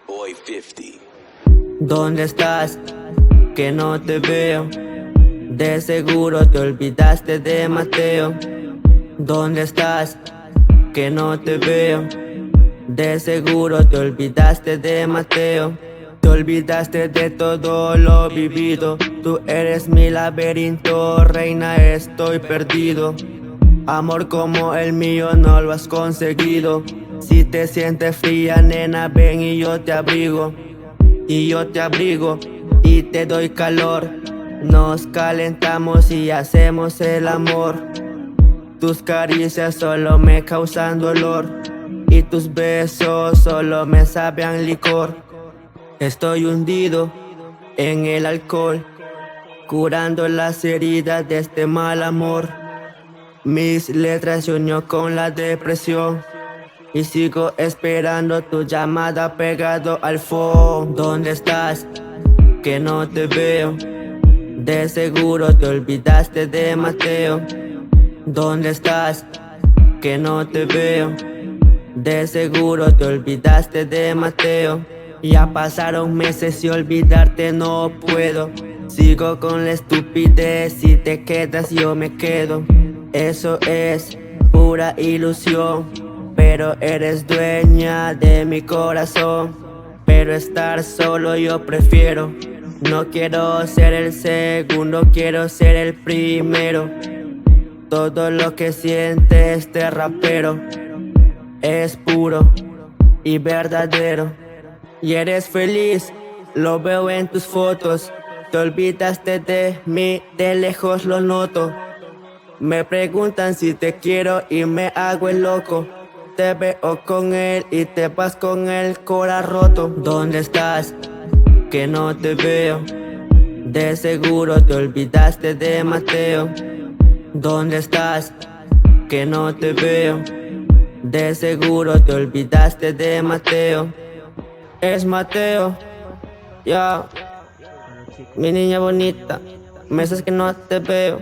Boy 50. ¿Dónde estás? Que no te veo. De seguro te olvidaste de Mateo. ¿Dónde estás? Que no te veo. De seguro te olvidaste de Mateo. Te olvidaste de todo lo vivido. Tú eres mi laberinto, reina, estoy perdido. Amor como el mío no lo has conseguido. Si te sientes fría, nena, ven y yo te abrigo. Y yo te abrigo y te doy calor. Nos calentamos y hacemos el amor. Tus caricias solo me causan dolor y tus besos solo me saben licor. Estoy hundido en el alcohol, curando las heridas de este mal amor. Mis letras se unió con la depresión y sigo esperando tu llamada pegado al phone. ¿Dónde estás? Que no te veo. De seguro te olvidaste de Mateo. ¿Dónde estás? Que no te veo. De seguro te olvidaste de Mateo. Ya pasaron meses y olvidarte no puedo. Sigo con la estupidez, si te quedas yo me quedo. Eso es pura ilusión, pero eres dueña de mi corazón. Pero estar solo yo prefiero. No quiero ser el segundo, quiero ser el primero. Todo lo que siente este rapero es puro y verdadero. Y eres feliz, lo veo en tus fotos. Te olvidaste de mí, de lejos lo noto. Me preguntan si te quiero y me hago el loco. Te veo con él y te vas con el cora roto. ¿Dónde estás? Que no te veo. De seguro te olvidaste de Mateo. ¿Dónde estás? Que no te veo. De seguro te olvidaste de Mateo. Es Mateo, ya, mi niña bonita, meses que no te veo.